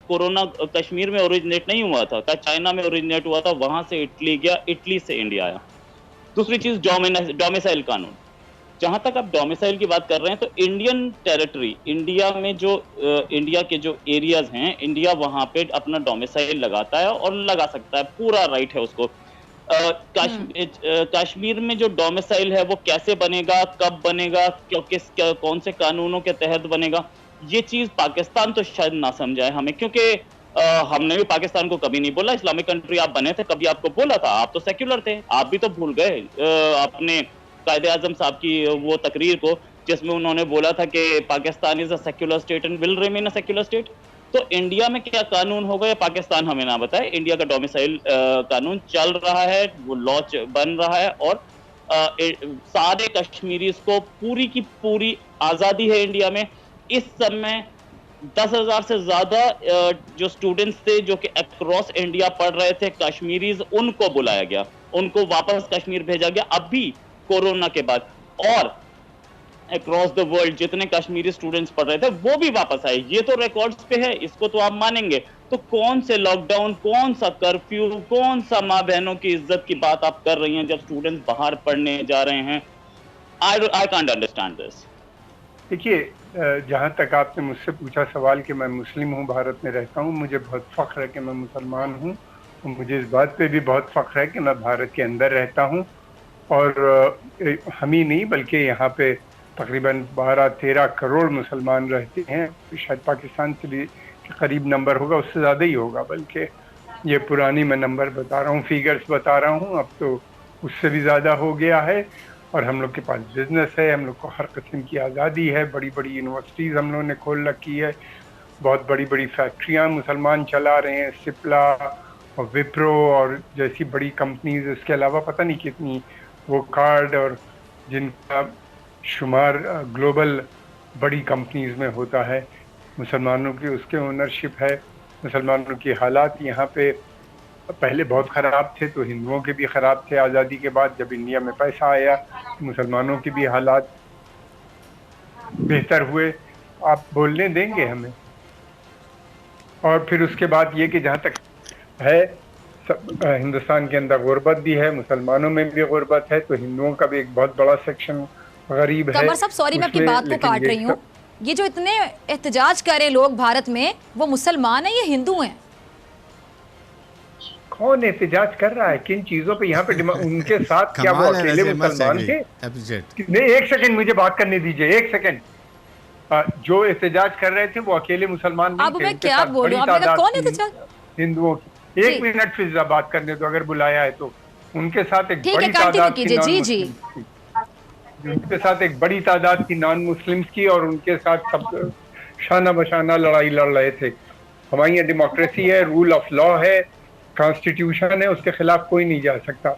Corona Kashmir में originate नहीं हुआ था, चाइना में ओरिजिनेट हुआ था, वहां से इटली गया, इटली से इंडिया आया। दूसरी चीज डोमिसाइल कानून। जहां तक आप डोमिसाइल की बात कर रहे हैं, तो इंडियन टेरिटरी, इंडिया में जो इंडिया के जो एरियाज हैं, इंडिया वहां पे अपना डोमिसाइल लगाता है और लगा सकता है, पूरा राइट है उसको। कश्मीर में जो डोमिसाइल है वो कैसे बनेगा, कब बनेगा, कौन से कानूनों के तहत बनेगा, ये चीज पाकिस्तान तो शायद ना समझाए हमें, क्योंकि हमने भी पाकिस्तान को कभी नहीं बोला इस्लामिक कंट्री आप बने थे, कभी आपको बोला था? आप तो सेक्युलर थे, आप भी तो भूल गए अपने कायदे आजम साहब की वो तकरीर को, जिसमें उन्होंने बोला था कि Pakistan is a secular state and will remain a secular state. तो इंडिया में क्या कानून होगा, या पाकिस्तान हमें ना बताए। इंडिया का डोमिसाइल कानून चल रहा है, वो लॉ बन रहा है, और सारे कश्मीरीज को पूरी की पूरी आजादी है इंडिया में। इस समय 10,000 से ज्यादा जो स्टूडेंट्स थे जो कि अक्रॉस इंडिया पढ़ रहे थे, कश्मीरीज, उनको बुलाया गया, उनको वापस कश्मीर भेजा गया अभी कोरोना के बाद। और अक्रॉस द वर्ल्ड जितने कश्मीरी स्टूडेंट्स पढ़ रहे थे वो भी वापस आए, ये तो रिकॉर्ड्स पे है, इसको तो आप मानेंगे। तो कौन से लॉकडाउन, कौन सा कर्फ्यू, कौन सा माँ बहनों की इज्जत की बात आप कर रही हैं जब स्टूडेंट्स बाहर पढ़ने जा रहे हैं? I can't understand this. देखिए, जहाँ तक आपने मुझसे पूछा सवाल कि मैं मुस्लिम हूँ, भारत में रहता हूँ, मुझे बहुत फ़ख्र है कि मैं मुसलमान हूँ, और मुझे इस बात पे भी बहुत फ़ख्र है कि मैं भारत के अंदर रहता हूँ। और हम ही नहीं बल्कि यहाँ पे तकरीबन 12-13 करोड़ मुसलमान रहते हैं। शायद पाकिस्तान से भी करीब नंबर होगा, उससे ज़्यादा ही होगा, बल्कि ये पुरानी मैं नंबर बता रहा हूँ, फिगर्स बता रहा हूँ, अब तो उससे भी ज़्यादा हो गया है। और हम लोग के पास बिजनेस है, हम लोग को हर किस्म की आज़ादी है, बड़ी बड़ी यूनिवर्सिटीज़ हम लोगों ने खोल रखी है, बहुत बड़ी बड़ी फैक्ट्रियाँ मुसलमान चला रहे हैं, सिप्ला और विप्रो और जैसी बड़ी कंपनीज, इसके अलावा पता नहीं कितनी वो कार्ड, और जिनका शुमार ग्लोबल बड़ी कंपनीज में होता है, मुसलमानों की उसके ओनरशिप है। मुसलमानों की हालात यहाँ पे पहले बहुत ख़राब थे, तो हिंदुओं के भी ख़राब थे। आज़ादी के बाद जब इंडिया में पैसा आया, मुसलमानों के भी हालात बेहतर हुए। आप बोलने देंगे हमें? और फिर उसके बाद ये कि जहाँ तक है, हिंदुस्तान के अंदर गुर्बत भी है, मुसलमानों में भी गुर्बत है, तो हिंदुओं का भी एक बहुत बड़ा सेक्शन गरीब है। कमर साहब, सॉरी मैं आपकी बात को काट रही हूँ, ये जो इतने एहतजाज करें लोग भारत में, वो मुसलमान है या हिंदू हैं? कौन एहतजाज कर रहा है, किन चीजों पे? यहाँ पे उनके साथ क्या वो अकेले मुसलमान थे? नहीं, एक सेकंड मुझे बात करने दीजिए, एक सेकंड। जो एहतजाज कर रहे थे वो अकेले मुसलमान नहीं थे, मैं क्या बोल रही हूँ, कौन एहतजाज? हिंदुओं की। एक मिनट फिजा बात करने दो, अगर बुलाया है तो। उनके साथ एक बड़ी तादाद थी, उनके साथ एक बड़ी तादाद थी नॉन मुस्लिम्स की, और उनके साथ सब शाना बशाना लड़ाई लड़ रहे थे। हमारी यहाँ डेमोक्रेसी है, रूल ऑफ लॉ है, कॉन्स्टिट्यूशन है, उसके खिलाफ कोई नहीं जा सकता।